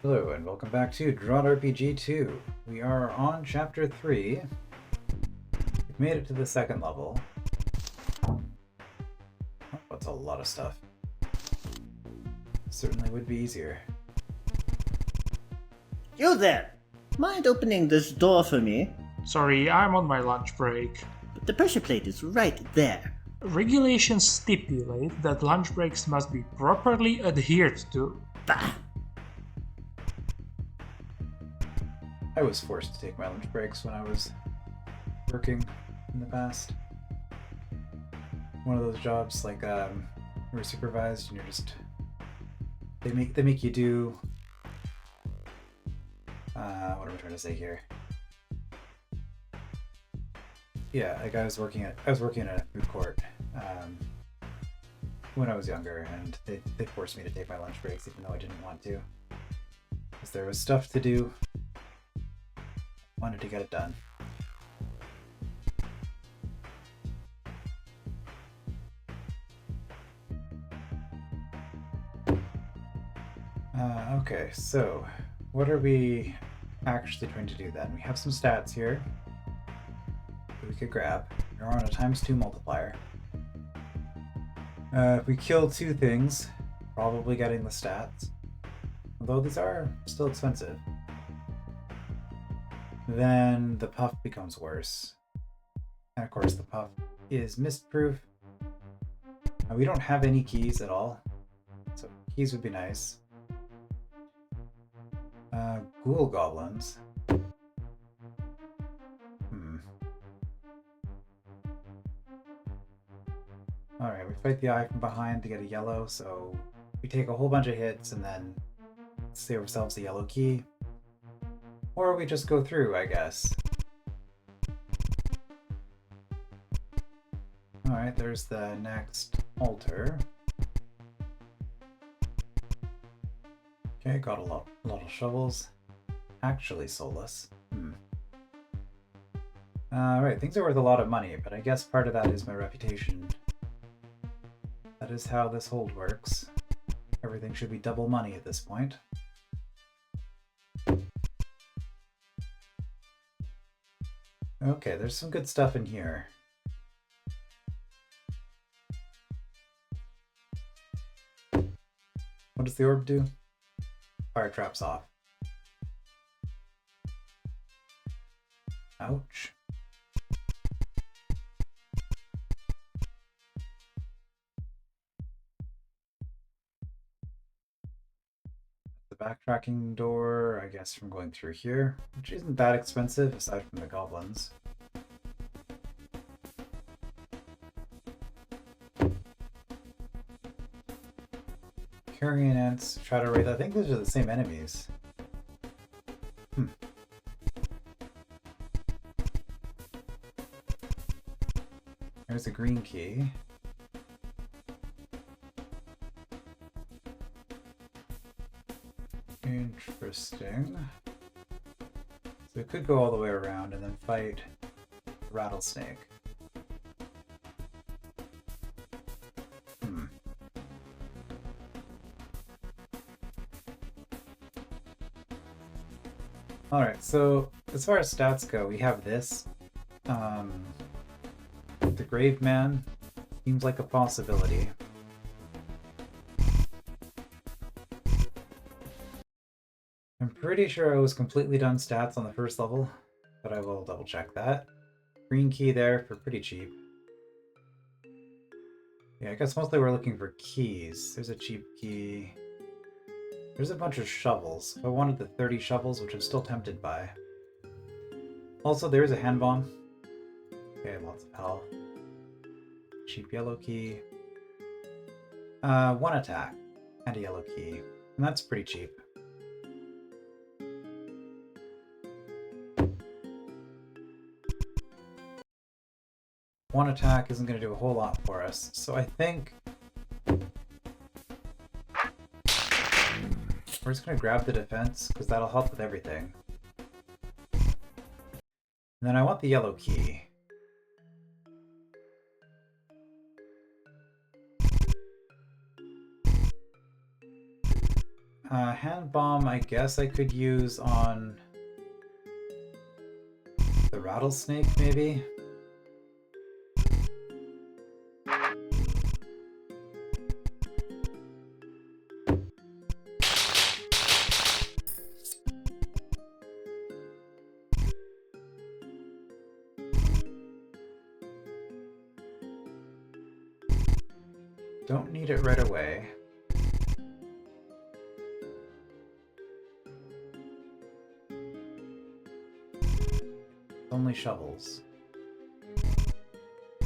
Hello and welcome back to DROD RPG 2. We are on Chapter 3. We've made it to the second level. Oh, that's a lot of stuff. Certainly would be easier. You there! Mind opening this door for me? Sorry, I'm on my lunch break. But the pressure plate is right there. Regulations stipulate that lunch breaks must be properly adhered to. Bah! I was forced to take my lunch breaks when I was working in the past. One of those jobs like you're supervised and you're just they make you do what am I trying to say here? Yeah, like I was working at a food court when I was younger, and they forced me to take my lunch breaks even though I didn't want to, because there was stuff to do. Wanted to get it done. Okay, so what are we actually trying to do then? We have some stats here that we could grab. We're on a ×2 multiplier. If we kill 2 things, probably getting the stats. Although these are still expensive. Then the puff becomes worse. And of course the puff is mist-proof. We don't have any keys at all, so keys would be nice. Ghoul goblins. Alright, we fight the eye from behind to get a yellow, so we take a whole bunch of hits and then save ourselves a yellow key. Or we just go through, I guess. Alright, there's the next altar. Okay, got a lot of shovels. Actually soulless. Right, things are worth a lot of money, but I guess part of that is my reputation. That is how this hold works. Everything should be double money at this point. Okay, there's some good stuff in here. What does the orb do? Fire traps off. Ouch. The backtracking door, I guess, from going through here, which isn't that expensive aside from the goblins. Carrion ants, Shadow Wraith, I think those are the same enemies. There's a green key. Interesting. So we could go all the way around and then fight the rattlesnake. Alright, so as far as stats go, we have this. The Grave Man seems like a possibility. I'm pretty sure I was completely done stats on the first level, but I will double check that. Green key there for pretty cheap. Yeah, I guess mostly we're looking for keys. There's a cheap key. There's a bunch of shovels. I wanted the 30 shovels, which I'm still tempted by. Also, there's a hand bomb. Okay, lots of health. Cheap yellow key. 1 attack and a yellow key. And that's pretty cheap. One attack isn't going to do a whole lot for us, so I think we're just going to grab the defense, because that'll help with everything. And then I want the yellow key. Hand bomb, I guess I could use on the rattlesnake, maybe? Don't need it right away. Only shovels.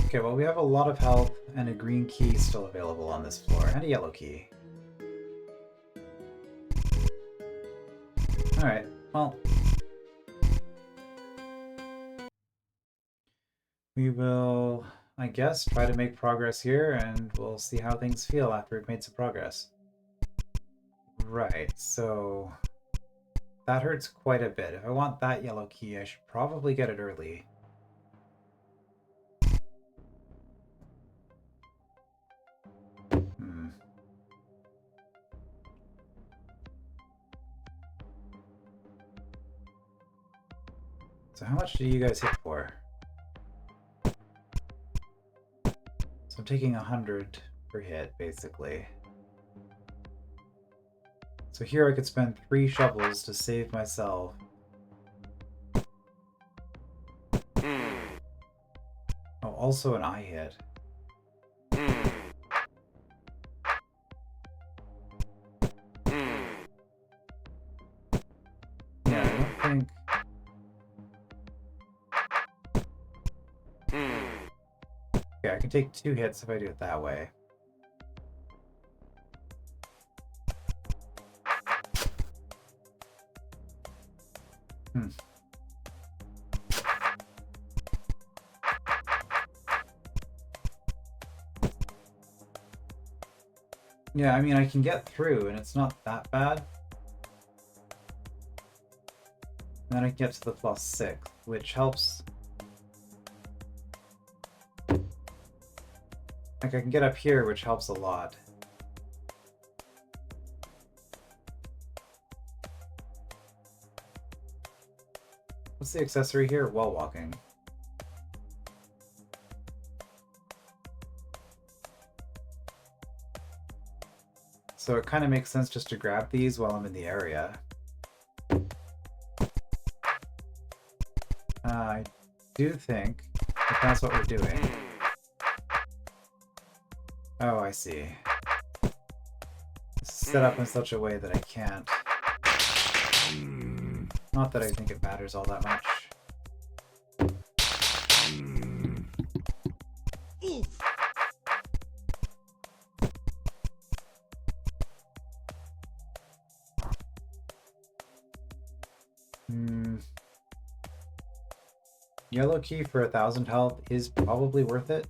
Okay, well we have a lot of health and a green key still available on this floor, and a yellow key. Alright, well. We will, I guess, try to make progress here, and we'll see how things feel after we've made some progress. Right, so that hurts quite a bit. If I want that yellow key, I should probably get it early. So how much do you guys hit for? So I'm taking 100 per hit, basically. So here I could spend 3 shovels to save myself. Oh, also an eye hit. Yeah, I don't think... Okay, I can take 2 hits if I do it that way. Yeah, I mean, I can get through, and it's not that bad. And then I get to the +6, which helps. Like, I can get up here, which helps a lot. What's the accessory here? Wall walking. So it kind of makes sense just to grab these while I'm in the area. I do think that that's what we're doing. Oh, I see. It's set up in such a way that I can't. Not that I think it matters all that much. Yellow key for 1,000 health is probably worth it.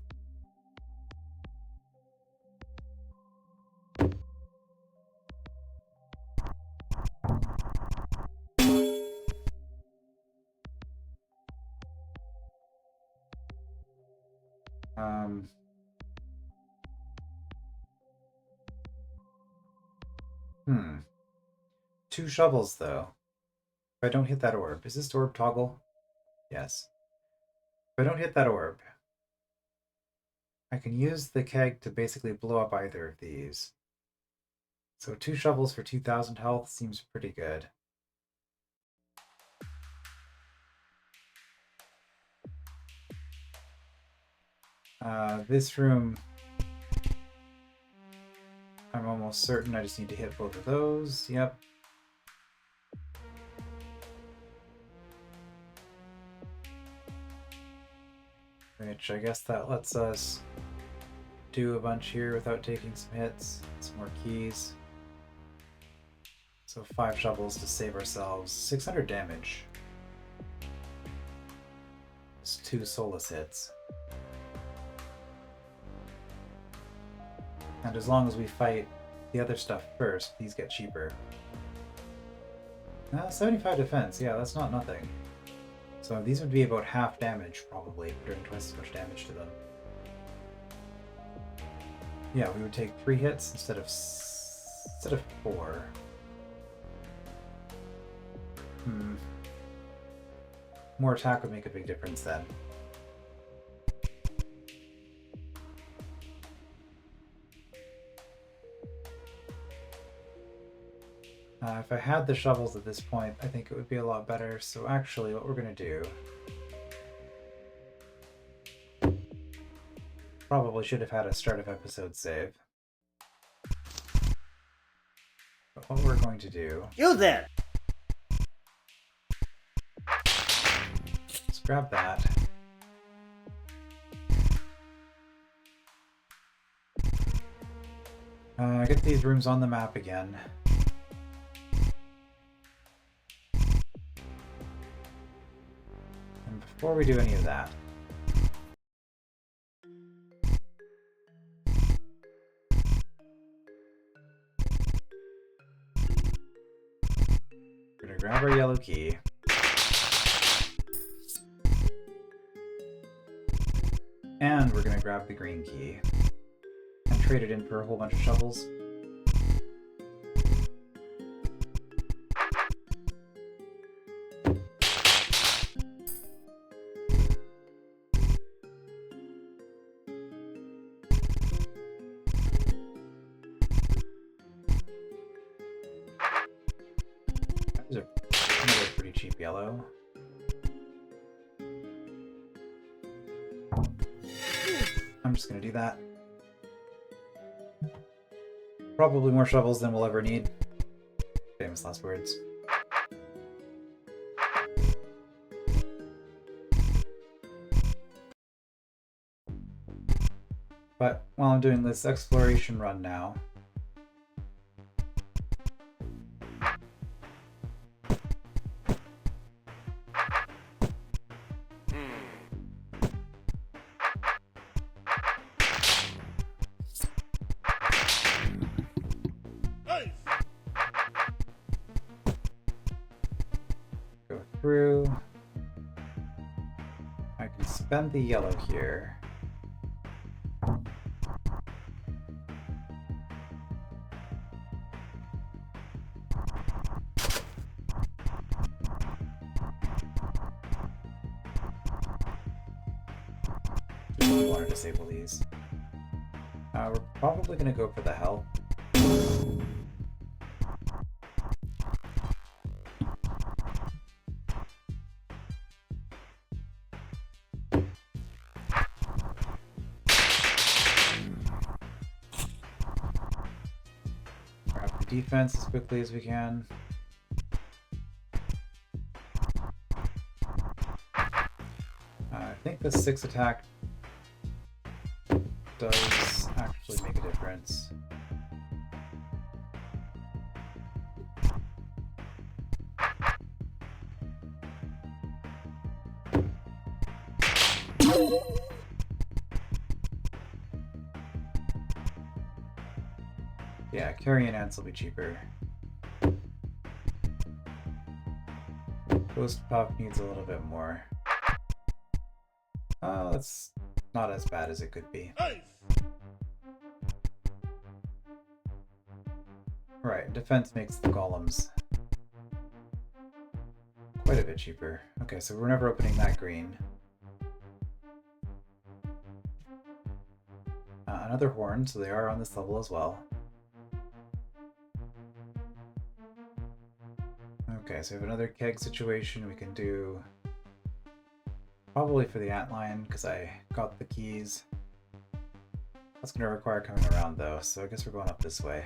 Hmm. 2 shovels, though. If I don't hit that orb. Is this orb toggle? Yes. If I don't hit that orb, I can use the keg to basically blow up either of these. So 2 shovels for 2,000 health seems pretty good. This room, I'm almost certain I just need to hit both of those. Yep. Which I guess that lets us do a bunch here without taking some hits. Some more keys. So 5 shovels to save ourselves. 600 damage. Just 2 soulless hits. And as long as we fight the other stuff first, these get cheaper. 75 defense, yeah, that's not nothing. So these would be about half damage, probably, doing twice as much damage to them. Yeah, we would take 3 hits instead of 4. More attack would make a big difference then. If I had the shovels at this point, I think it would be a lot better. So actually, what we're going to do... Probably should have had a start of episode save. But what we're going to do... You there! Let's grab that. Get these rooms on the map again. And before we do any of that, we're gonna grab our yellow key. And we're gonna grab the green key and trade it in for a whole bunch of shovels. These are another pretty cheap yellow. I'm just gonna do that. Probably more shovels than we'll ever need. Famous last words. But while I'm doing this exploration run now, go through. I can spend the yellow here. Just want to disable these. We're probably going to go for the health. Grab the defense as quickly as we can. I think the 6 attack does actually make a difference. Yeah, carrying ants will be cheaper. Ghost Puff needs a little bit more. That's not as bad as it could be. Right, defense makes the golems quite a bit cheaper. Okay, so we're never opening that green. Another horn, so they are on this level as well. Okay, so we have another keg situation we can do. Probably for the antlion, because I got the keys. That's going to require coming around though, so I guess we're going up this way.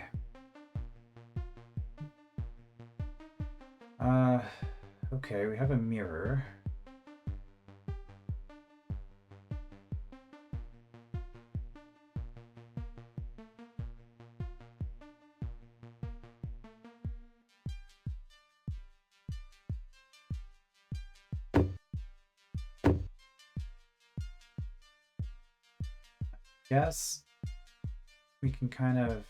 Okay, we have a mirror. Yes, we can kind of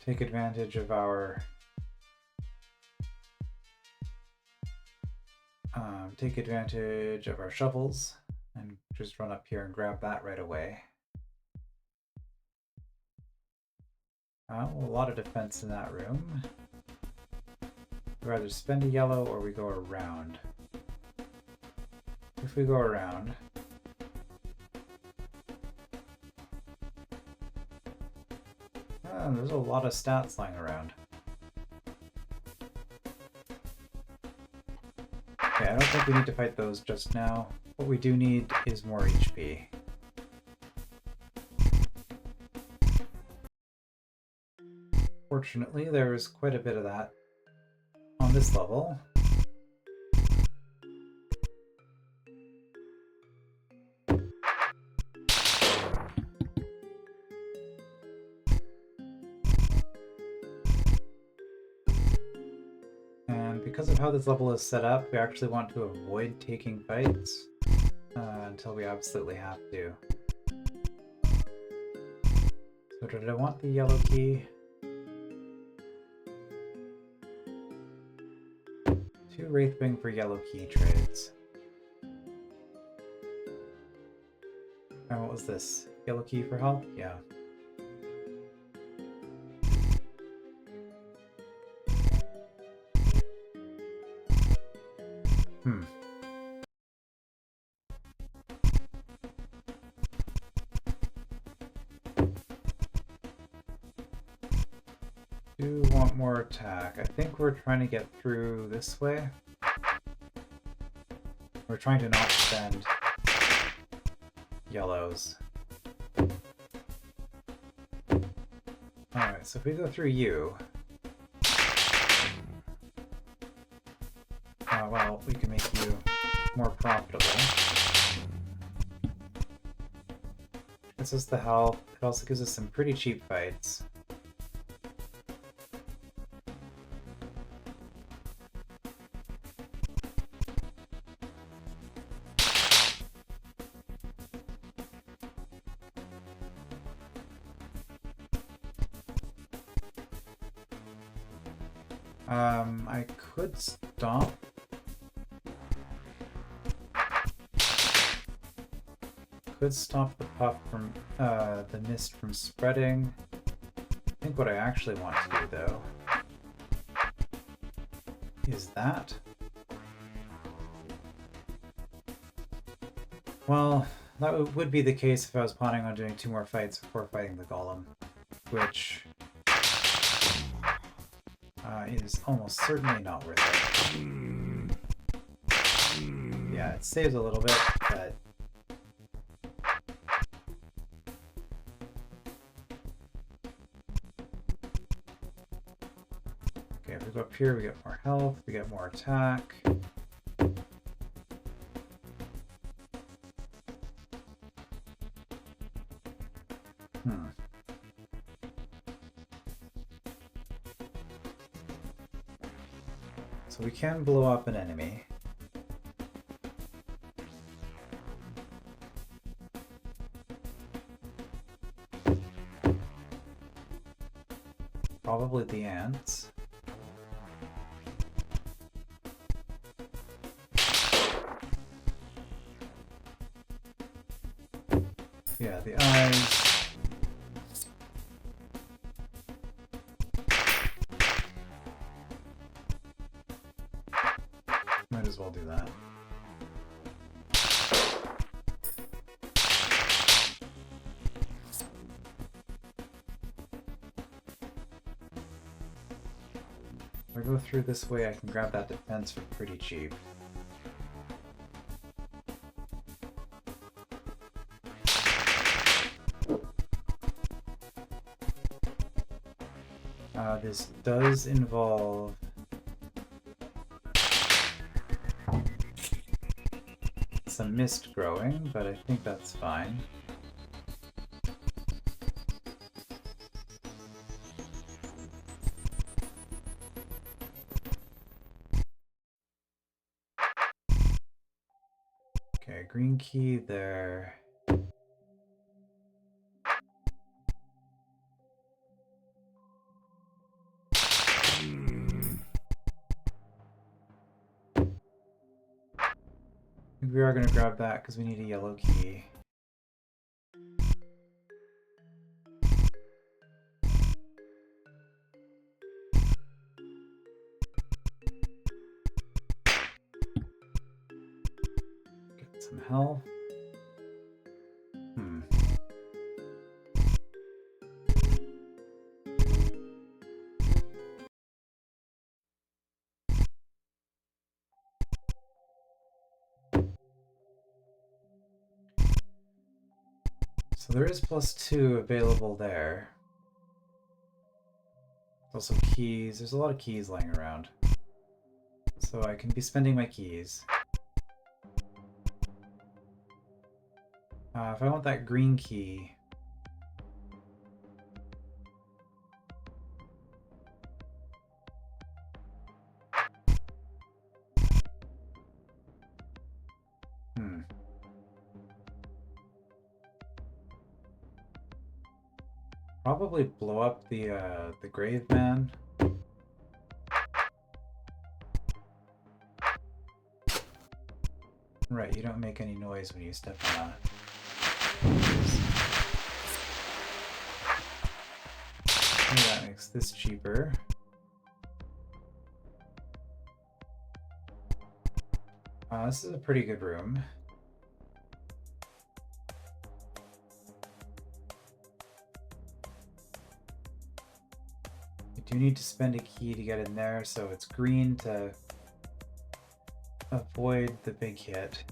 take advantage of our shovels and just run up here and grab that right away. A lot of defense in that room. We'd rather spend a yellow or we go around. If we go around... there's a lot of stats lying around. Okay, I don't think we need to fight those just now. What we do need is more HP. Fortunately, there's quite a bit of that on this level. And because of how this level is set up, we actually want to avoid taking fights until we absolutely have to. So did I want the yellow key? 2 Wraithwing for yellow key trades. And what was this? Yellow key for health? Yeah. Do want more attack. I think we're trying to get through this way. We're trying to not spend yellows. Alright, so if we go through you... well, we can make you more profitable. This is the health. It also gives us some pretty cheap fights. I could stop. Could stop the puff from, the mist from spreading. I think what I actually want to do, though, is that. Well, that would be the case if I was planning on doing 2 more fights before fighting the golem, which is almost certainly not worth it. Yeah, it saves a little bit, but okay, if we go up here, we get more health, we get more attack. So we can blow up an enemy. Probably the ants. Yeah, the eyes. Might as well do that. If I go through this way, I can grab that defense for pretty cheap. This does involve some mist growing, but I think that's fine. Okay, green key there. We are going to grab that because we need a yellow key. health. So there is +2 available there. Also keys. There's a lot of keys lying around. So I can be spending my keys. If I want that green key... Probably blow up the grave man. Right, you don't make any noise when you step on a... That makes this cheaper. This is a pretty good room. You do need to spend a key to get in there, so it's green to avoid the big hit.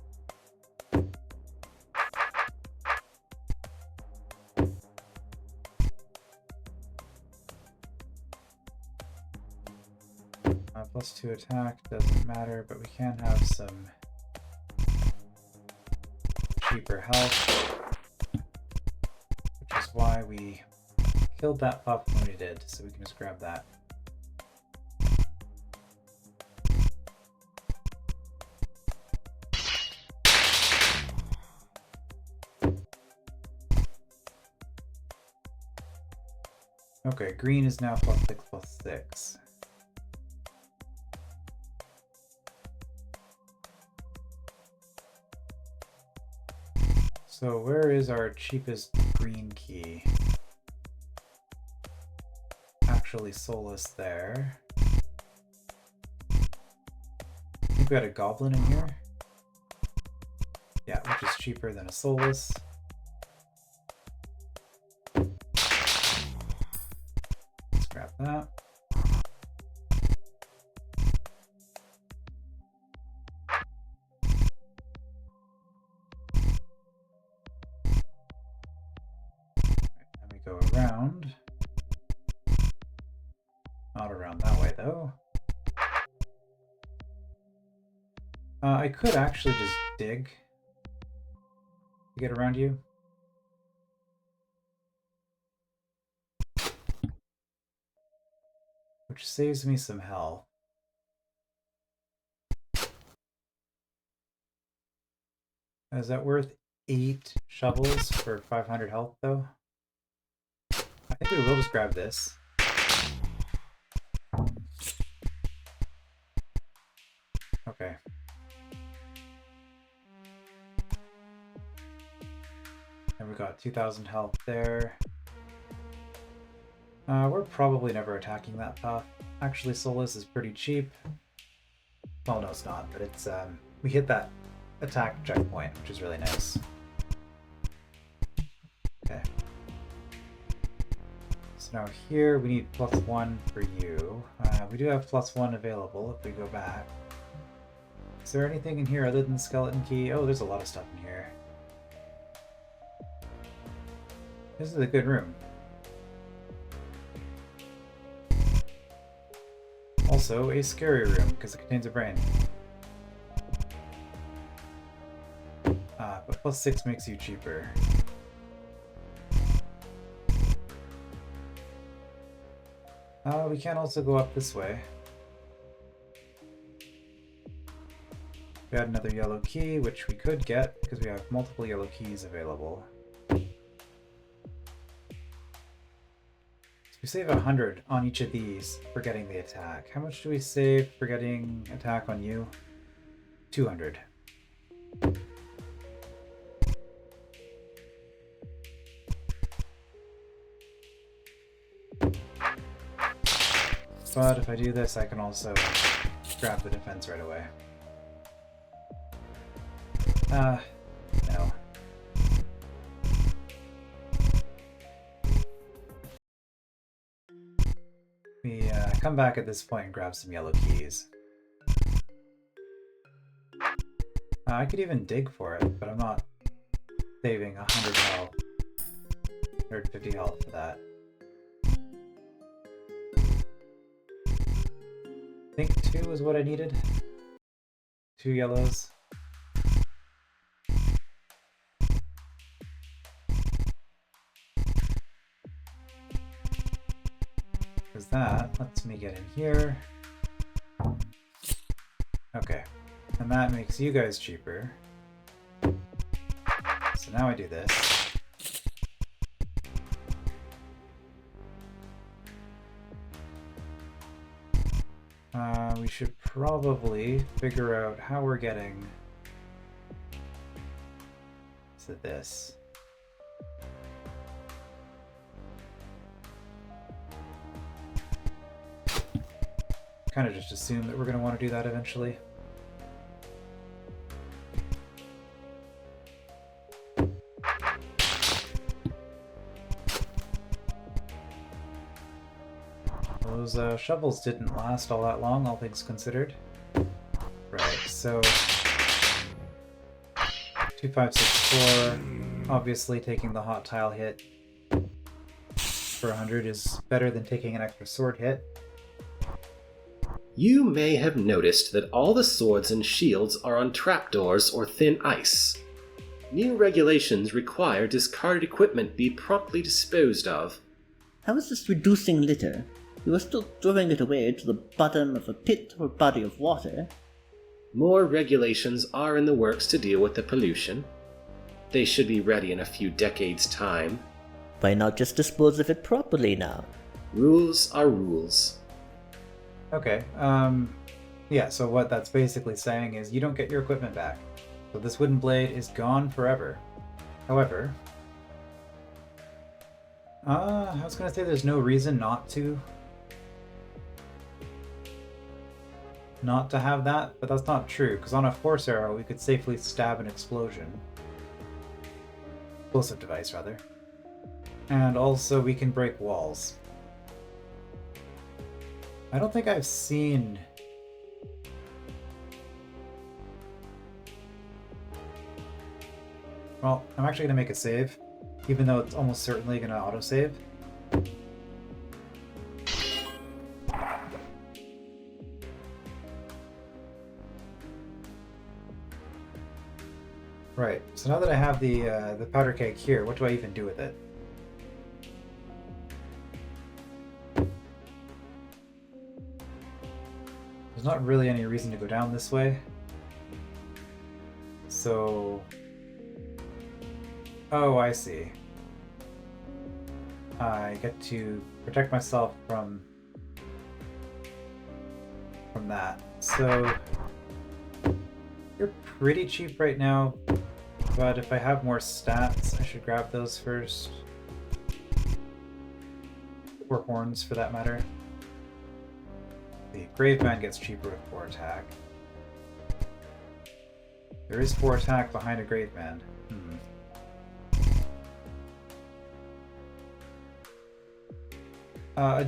+2 attack doesn't matter, but we can have some cheaper health, which is why we killed that pup when we did, so we can just grab that. Okay, green is now +6/+6. So where is our cheapest green key? Actually, soulless there. I think we had a goblin in here. Yeah, which is cheaper than a soulless. Let's grab that. Go around. Not around that way, though. I could actually just dig to get around you. Which saves me some health. Is that worth 8 shovels for 500 health, though? I think we will just grab this. Okay. And we got 2,000 health there. We're probably never attacking that path. Actually, soulless is pretty cheap. Well, no, it's not, but it's we hit that attack checkpoint, which is really nice. Okay. So now here we need +1 for you. We do have +1 available if we go back. Is there anything in here other than the skeleton key? Oh, there's a lot of stuff in here. This is a good room. Also a scary room because it contains a brain. But +6 makes you cheaper. We can also go up this way. We had another yellow key, which we could get because we have multiple yellow keys available. We save 100 on each of these for getting the attack. How much do we save for getting attack on you? 200. But if I do this, I can also grab the defense right away. come back at this point and grab some yellow keys. I could even dig for it, but I'm not saving 100 health. 150 health for that. I think 2 is what I needed. 2 yellows. Because that lets me get in here. Okay. And that makes you guys cheaper. So now I do this. We should probably figure out how we're getting to this. Kind of just assume that we're going to want to do that eventually. Those shovels didn't last all that long, all things considered. Right, so 2564, obviously taking the hot tile hit for 100 is better than taking an extra sword hit. You may have noticed that all the swords and shields are on trapdoors or thin ice. New regulations require discarded equipment be promptly disposed of. How is this reducing litter? You are still throwing it away to the bottom of a pit or body of water. More regulations are in the works to deal with the pollution. They should be ready in a few decades' time. Why not just dispose of it properly now? Rules are rules. Okay, yeah, so what that's basically saying is you don't get your equipment back. So this wooden blade is gone forever. However, I was gonna say there's no reason not to have that, but that's not true, because on a force arrow we could safely stab an explosive device rather. And also we can break walls. I don't think I've seen... Well, I'm actually going to make a save, even though it's almost certainly going to autosave. Right, so now that I have the powder keg here, what do I even do with it? There's not really any reason to go down this way. So... Oh, I see. I get to protect myself from that. So... You're pretty cheap right now, but if I have more stats, I should grab those first. Or horns, for that matter. The Graveman gets cheaper with 4 attack. There is 4 attack behind a Graveman.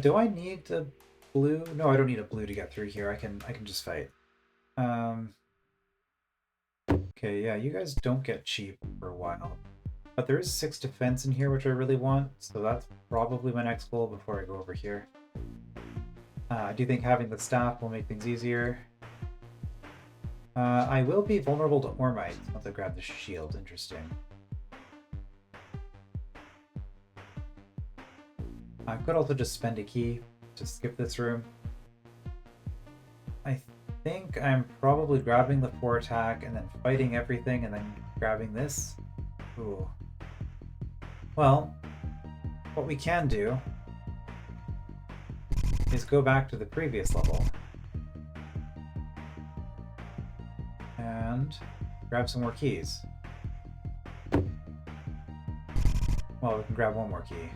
Do I need a blue? No, I don't need a blue to get through here. I can just fight. Okay, yeah, you guys don't get cheap for a while. But there is 6 defense in here, which I really want, so that's probably my next goal before I go over here. I do think having the staff will make things easier. I will be vulnerable to Ormite once I grab the shield. Interesting. I could also just spend a key to skip this room. I think I'm probably grabbing the 4 attack and then fighting everything and then grabbing this. Ooh. Well, what we can do is go back to the previous level and grab some more keys. Well, we can grab one more key.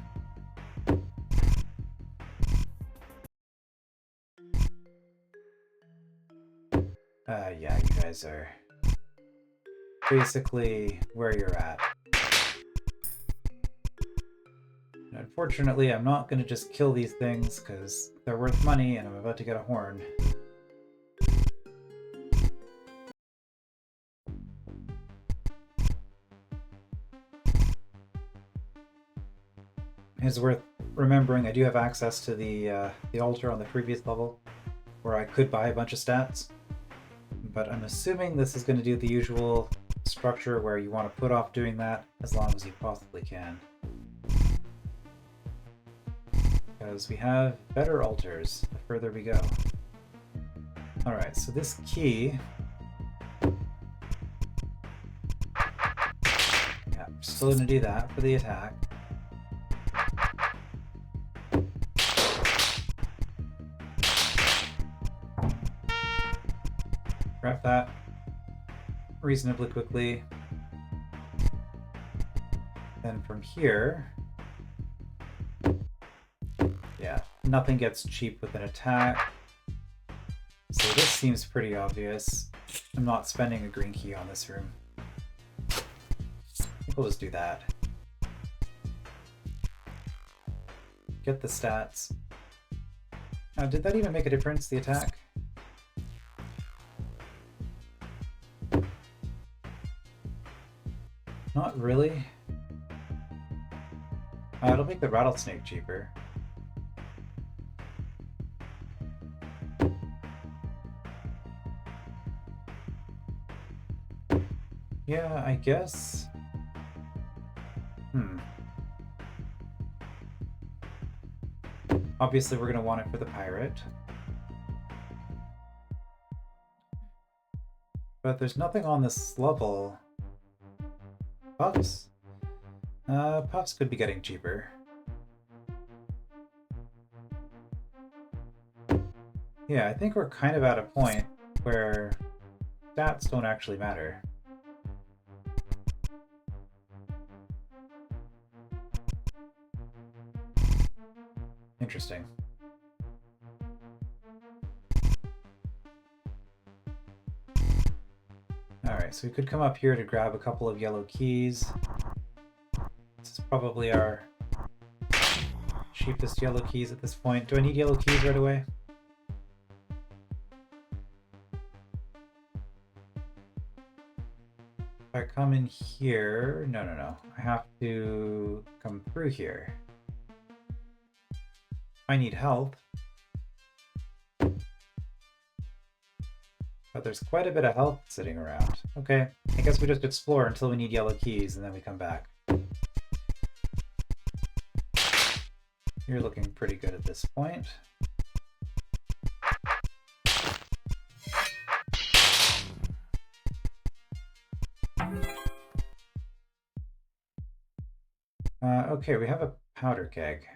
Yeah, you guys are basically where you're at. Unfortunately, I'm not going to just kill these things because they're worth money and I'm about to get a horn. It's worth remembering I do have access to the altar on the previous level, where I could buy a bunch of stats. But I'm assuming this is going to do the usual structure where you want to put off doing that as long as you possibly can. Because we have better altars the further we go. Alright, so this key... Yeah, we're still going to do that for the attack. Grab that reasonably quickly. Then from here... Yeah, nothing gets cheap with an attack. So this seems pretty obvious. I'm not spending a green key on this room. I think we'll just do that. Get the stats. Did that even make a difference, the attack? Not really. It'll make the rattlesnake cheaper. Yeah, I guess. Obviously, we're going to want it for the pirate. But there's nothing on this level. Puffs? Puffs could be getting cheaper. Yeah, I think we're kind of at a point where stats don't actually matter. Interesting. Alright, so we could come up here to grab a couple of yellow keys. This is probably our cheapest yellow keys at this point. Do I need yellow keys right away? If I come in here... No. I have to come through here. I need health. But there's quite a bit of health sitting around. Okay, I guess we just explore until we need yellow keys and then we come back. You're looking pretty good at this point. Okay, we have a powder keg.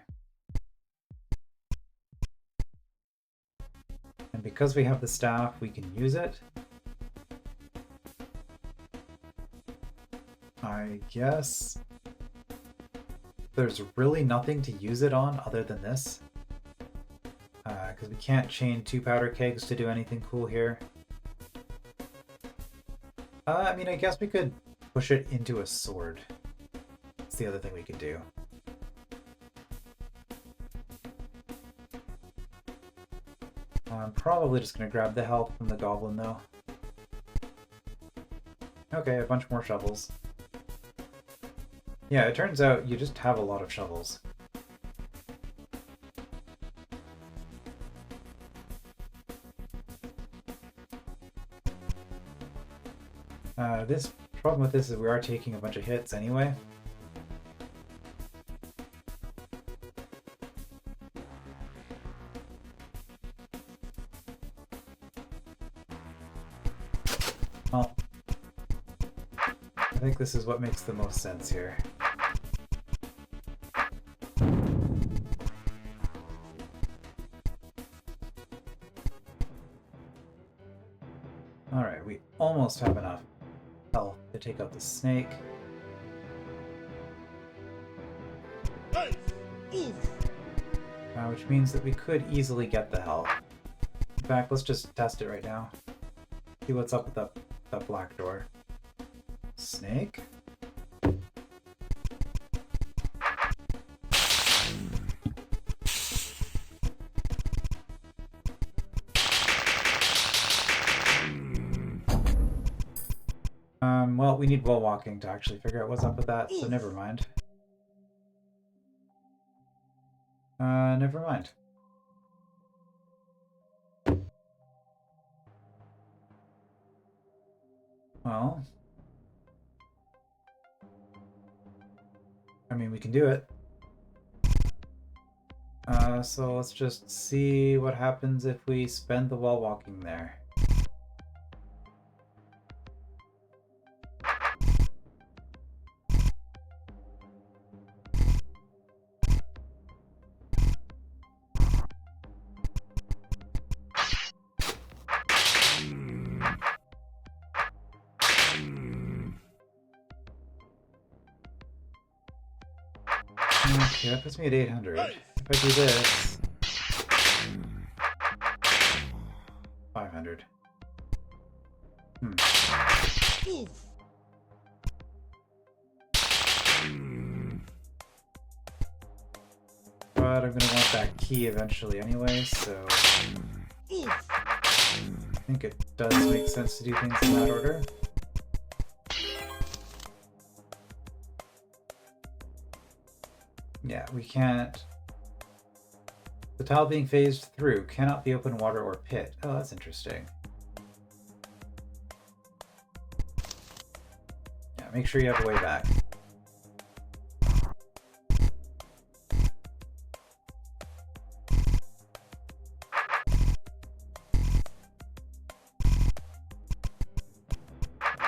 And because we have the staff, we can use it. I guess there's really nothing to use it on other than this. Because we can't chain 2 powder kegs to do anything cool here. I mean, I guess we could push it into a sword. That's the other thing we could do. I'm probably just going to grab the health from the goblin, though. Okay, a bunch more shovels. Yeah, it turns out you just have a lot of shovels. This problem with this is we are taking a bunch of hits anyway. Well, I think this is what makes the most sense here. Alright, we almost have enough health to take out the snake. Which means that we could easily get the health. In fact, let's just test it right now. See what's up with that black door. Snake? Well, we need wall walking to actually figure out what's up with that, so never mind. Never mind. Well, I mean, we can do it. So let's just see what happens if we spend the wall walking there. Okay, that puts me at 800. If I do this... 500. But I'm gonna want that key eventually anyway, so... I think it does make sense to do things in that order. Yeah, we can't... The tile being phased through cannot be open water or pit. Oh, that's interesting. Yeah, make sure you have a way back.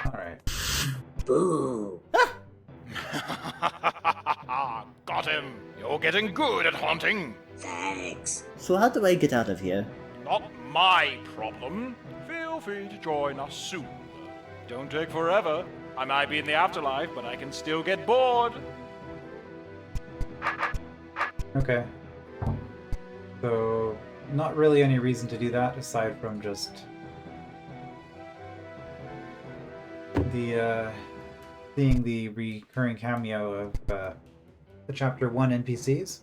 Alright. Boo! Got him! You're getting good at haunting! Thanks. So how do I get out of here? Not my problem. Feel free to join us soon. Don't take forever. I might be in the afterlife, but I can still get bored. Okay. So, not really any reason to do that aside from just the seeing the recurring cameo of the Chapter 1 NPCs.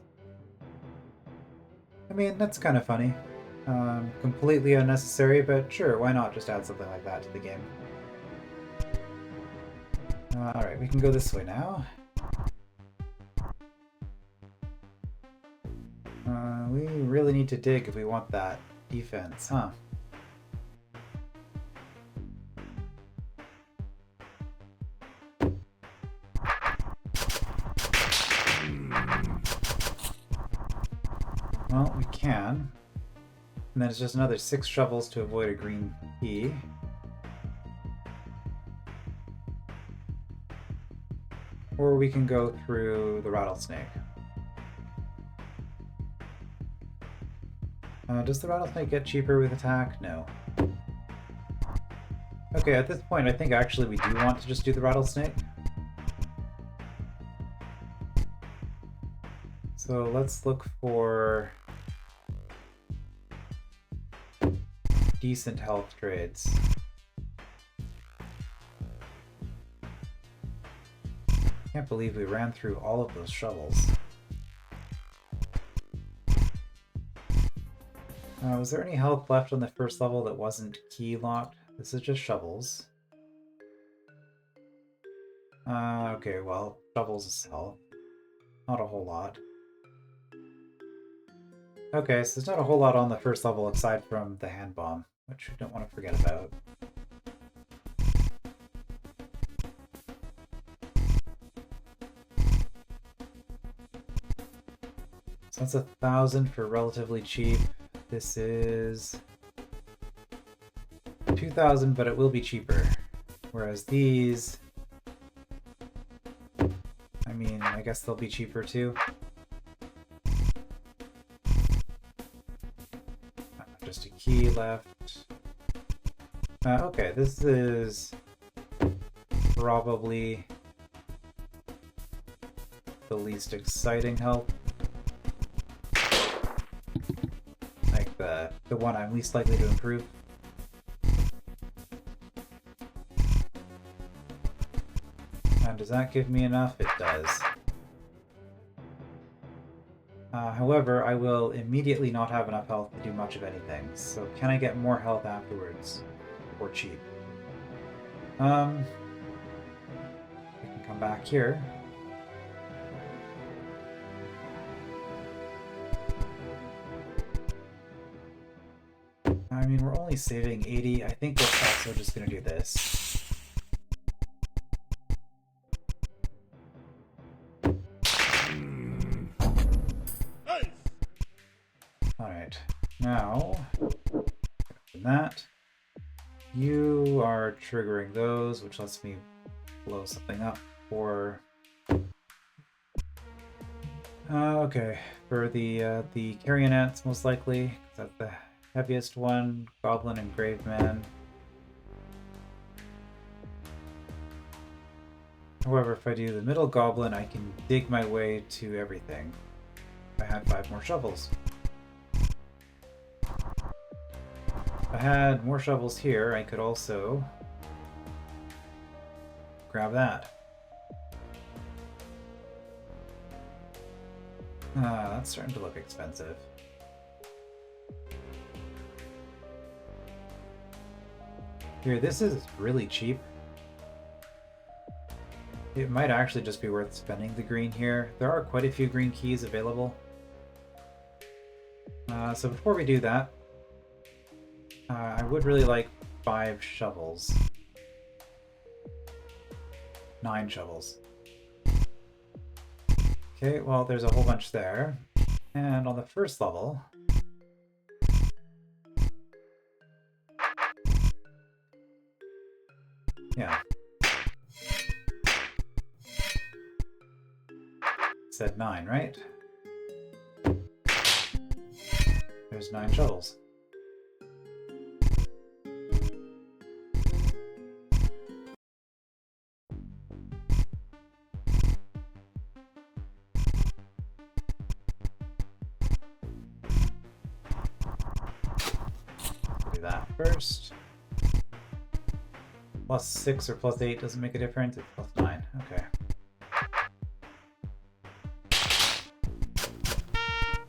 I mean, that's kind of funny. Completely unnecessary, but sure, why not just add something like that to the game? Alright, we can go this way now. We really need to dig if we want that defense, huh? Well, we can. And then it's just another 6 shovels to avoid a green key. Or we can go through the rattlesnake. Does the rattlesnake get cheaper with attack? No. Okay, at this point I think actually we do want to just do the rattlesnake. So let's look for decent health trades. Can't believe we ran through all of those shovels. Was there any health left on the first level that wasn't key locked? This is just shovels. Okay, well, shovels is health. Not a whole lot. Okay, so there's not a whole lot on the first level aside from the hand bomb, which we don't want to forget about. So that's 1,000 for relatively cheap. This is 2,000, but it will be cheaper. Whereas these, I mean, I guess they'll be cheaper too. Just a key left. Okay, this is probably the least exciting help. Like the one I'm least likely to improve. And does that give me enough? It does. However, I will immediately not have enough health to do much of anything, so can I get more health afterwards? For cheap? come back here. I mean, we're only saving 80. I think we're also just going to do this. Alright, now, that. You are triggering those, which lets me blow something up for... okay, for the Carrionets, most likely. That's the heaviest one, Goblin and Graveman. However, if I do the middle Goblin, I can dig my way to everything. I had 5 more shovels. If I had more shovels here, I could also grab that. That's starting to look expensive. Here, this is really cheap. It might actually just be worth spending the green here. There are quite a few green keys available. So before we do that, I would really like 5 shovels. 9 shovels. Okay, well, there's a whole bunch there. And on the first level... yeah. Said 9, right? There's 9 shovels. Do that first. Plus 6 or plus 8 doesn't make a difference. It's plus 9. Okay.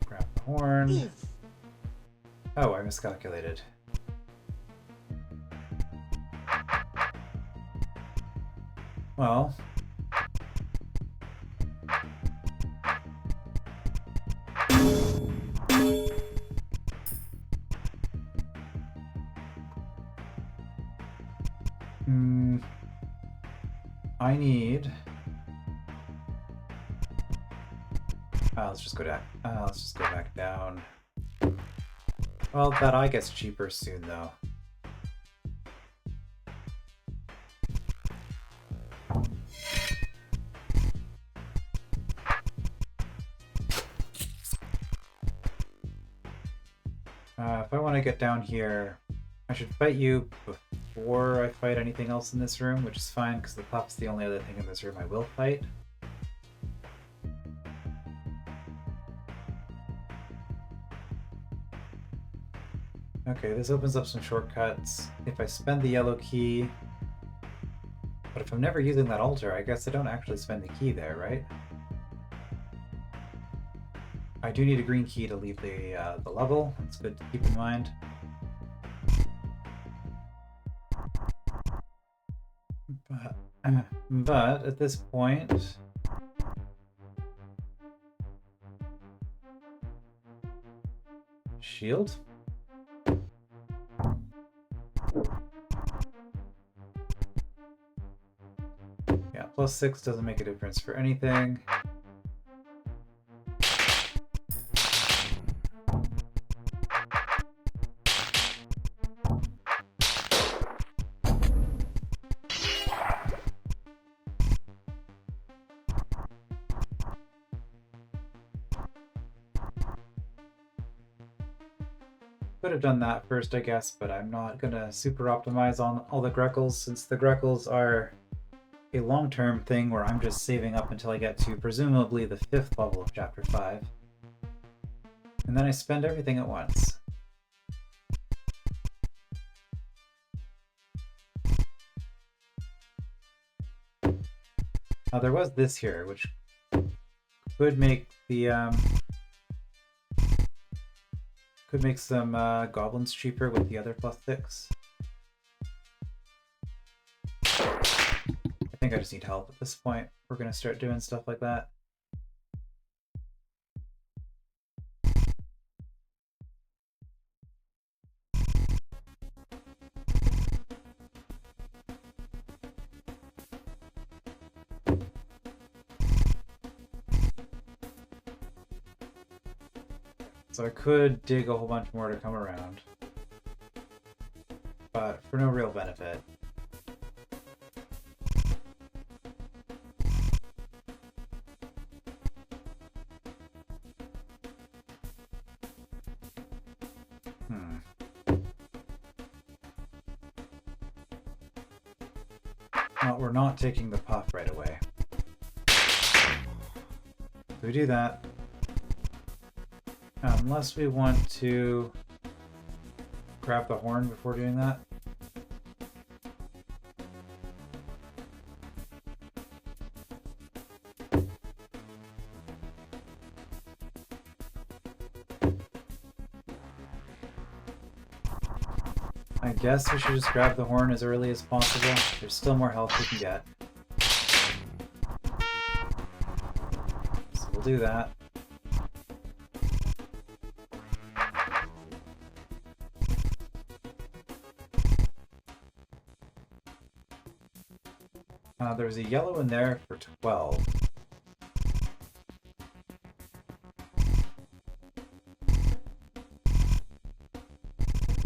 Grab the horn. Oh, I miscalculated. Well. I need... let's just go down. Let's just go back down. Well, that eye gets cheaper soon, though. If I want to get down here, I should fight you before I fight anything else in this room, which is fine, because the pup's the only other thing in this room I will fight. Okay, this opens up some shortcuts. If I spend the yellow key... But if I'm never using that altar, I guess I don't actually spend the key there, right? I do need a green key to leave the level. It's good to keep in mind. But at this point... Shield? Yeah, plus 6 doesn't make a difference for anything. Could have done that first, I guess, but I'm not gonna super optimize on all the Greckles, since the Greckles are a long-term thing where I'm just saving up until I get to presumably the 5th level of Chapter 5. And then I spend everything at once. Now there was this here, which could make the could make some goblins cheaper with the other plus 6. I think think I just need help at this point. We're gonna start doing stuff like that. So I could dig a whole bunch more to come around, but for no real benefit. Well, we're not taking the puff right away. So we do that. Unless we want to grab the horn before doing that. I guess we should just grab the horn as early as possible. There's still more health we can get. So we'll do that. There's a yellow in there for 12.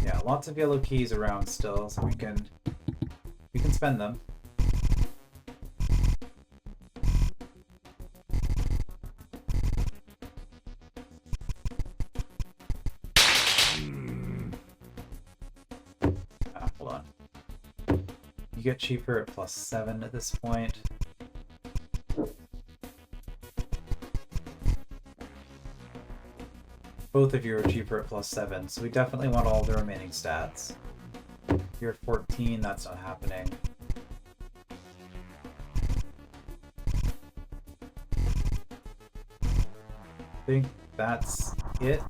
Yeah, lots of yellow keys around still, so we can spend them. Hold on. You get cheaper at +7 at this point. Both of you are cheaper at +7, so we definitely want all the remaining stats. You're at 14, that's not happening. I think that's it.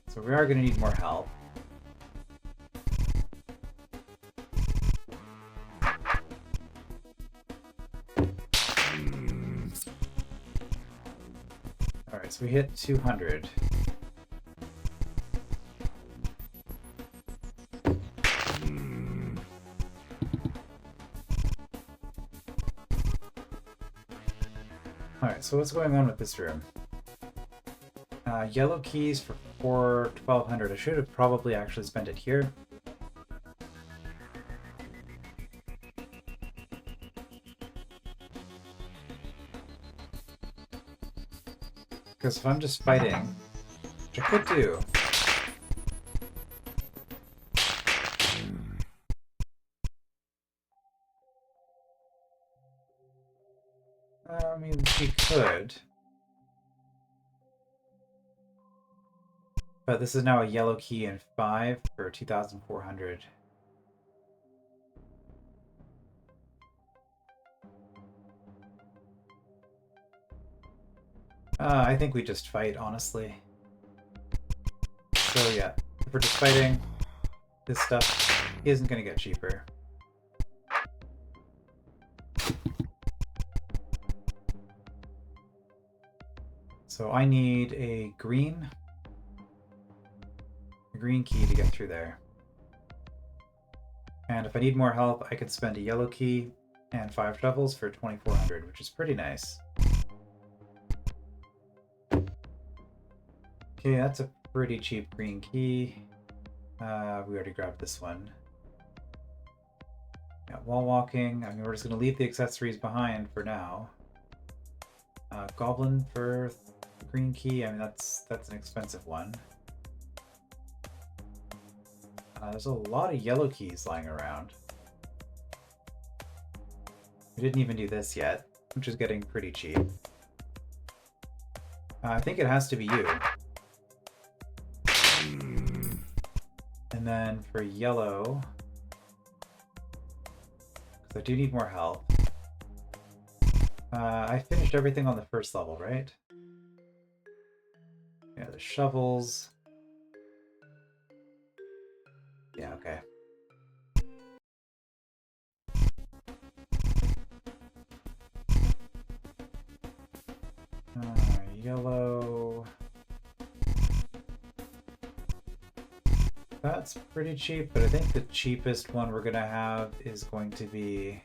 So we are going to need more help. Alright, so we hit 200. Alright, so what's going on with this room? Yellow keys for 1200. I should have probably actually spent it here. Because if I'm just fighting, which I could do. I mean, we could. But this is now a yellow key and 5 for 2,400. I think we just fight, honestly. So yeah, if we're just fighting, this stuff isn't going to get cheaper. So I need a green key to get through there. And if I need more help, I could spend a yellow key and 5 shovels for 2,400, which is pretty nice. Okay, that's a pretty cheap green key. We already grabbed this one. Yeah, wall walking. I mean, we're just going to leave the accessories behind for now. Goblin for the green key. I mean, that's an expensive one. There's a lot of yellow keys lying around. We didn't even do this yet, which is getting pretty cheap. I think it has to be you. And then for yellow, because I do need more help. I finished everything on the first level, right? Yeah, the shovels. Yeah, okay. Yellow. That's pretty cheap, but I think the cheapest one we're gonna have is going to be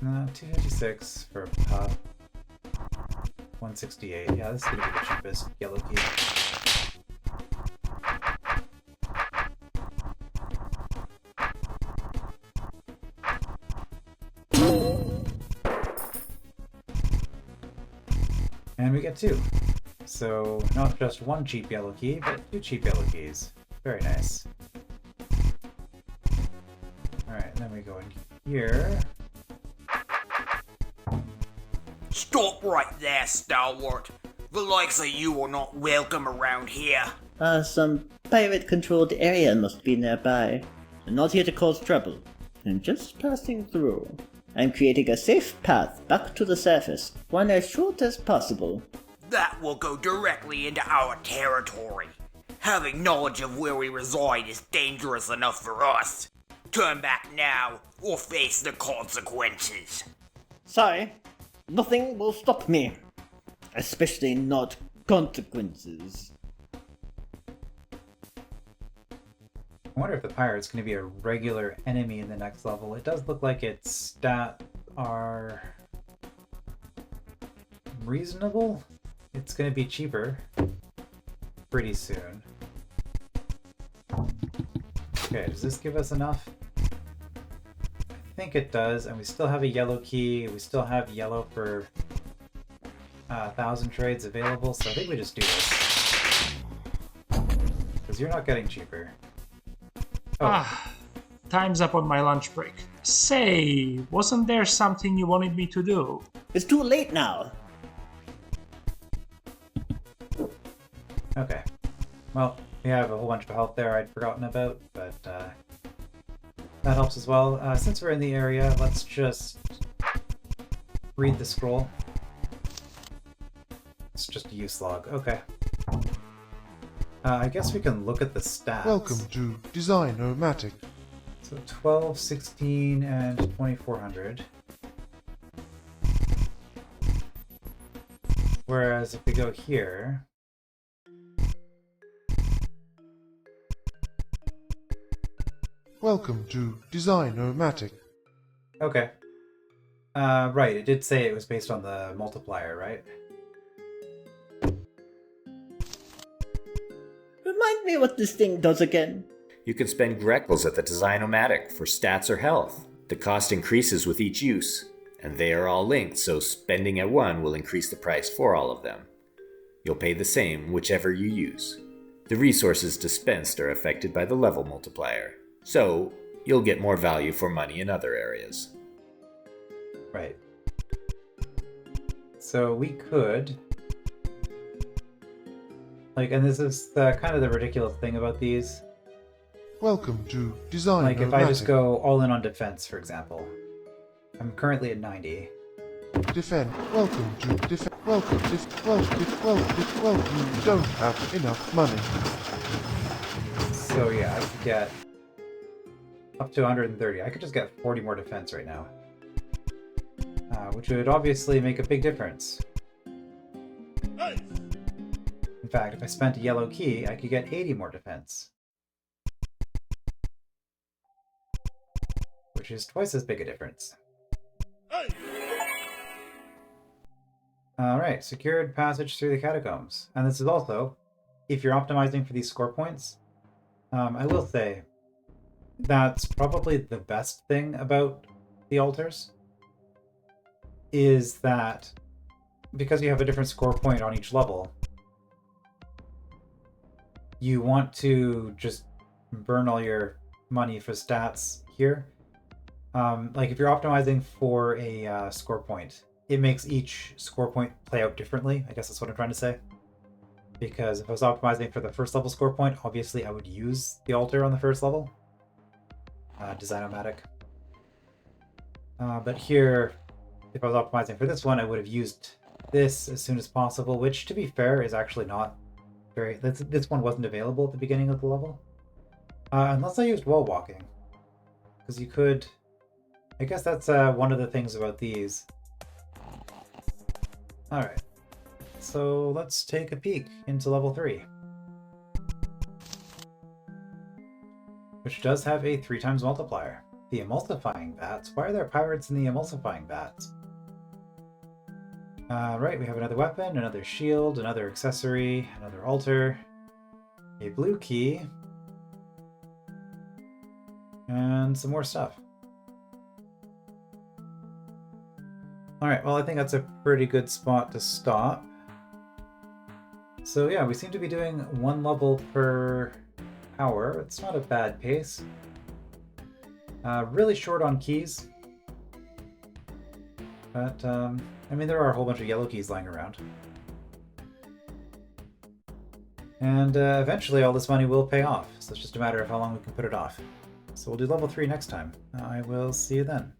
$256 for a pup. 168. Yeah, this is gonna be the cheapest yellow key. And we get 2. So, not just 1 cheap yellow key, but 2 cheap yellow keys. Very nice. Alright, then we go in here. Stop right there, Stalwart. The likes of you are not welcome around here. Some pirate-controlled area must be nearby. I'm not here to cause trouble. I'm just passing through. I'm creating a safe path back to the surface, one as short as possible. That will go directly into our territory. Having knowledge of where we reside is dangerous enough for us. Turn back now, or face the consequences. Sorry, nothing will stop me. Especially not consequences. I wonder if the pirate's going to be a regular enemy in the next level. It does look like its stats are reasonable. It's going to be cheaper pretty soon. Okay, does this give us enough? I think it does, and we still have a yellow key. We still have yellow for 1,000 trades available, so I think we just do this. Because you're not getting cheaper. Oh. Time's up on my lunch break. Say, wasn't there something you wanted me to do? It's too late now. Okay. Well, we have a whole bunch of health there I'd forgotten about, but that helps as well. Since we're in the area, let's just read the scroll. It's just a use log. Okay. I guess we can look at the stats. Welcome to Design-O-Matic. So 12, 16, and 2400. Whereas if we go here... Welcome to Design-O-Matic. Okay. Right, it did say it was based on the multiplier, right? Remind me what this thing does again. You can spend Greckles at the Design-O-Matic for stats or health. The cost increases with each use, and they are all linked, so spending at one will increase the price for all of them. You'll pay the same whichever you use. The resources dispensed are affected by the level multiplier, so you'll get more value for money in other areas. Right. So we could... and this is kind of the ridiculous thing about these. Welcome to Design-O-Matic. If I just go all in on defense, for example. I'm currently at 90. Defend. Welcome to defend. Welcome. Welcome. You don't have enough money. So yeah, I could get up to 130. I could just get 40 more defense right now. Which would obviously make a big difference. In fact, if I spent a yellow key, I could get 80 more defense. Which is twice as big a difference. Alright, secured passage through the Catacombs. And this is also, if you're optimizing for these score points, I will say, that's probably the best thing about the altars, is that because you have a different score point on each level, you want to just burn all your money for stats here. If you're optimizing for a score point, it makes each score point play out differently. I guess that's what I'm trying to say. Because if I was optimizing for the first level score point, obviously I would use the altar on the first level. Design-O-Matic. But here, if I was optimizing for this one, I would have used this as soon as possible, which, to be fair, is actually not very... This one wasn't available at the beginning of the level. Unless I used wall walking. Because you could... I guess that's one of the things about these. Alright. So let's take a peek into level 3. Which does have a 3x multiplier. The emulsifying bats? Why are there pirates in the emulsifying bats? Right, we have another weapon, another shield, another accessory, another altar, a blue key, and some more stuff. Alright, well I think that's a pretty good spot to stop. So yeah, we seem to be doing 1 level per hour. It's not a bad pace. Really short on keys. But, I mean, there are a whole bunch of yellow keys lying around. And eventually all this money will pay off, so it's just a matter of how long we can put it off. So we'll do level 3 next time. I will see you then.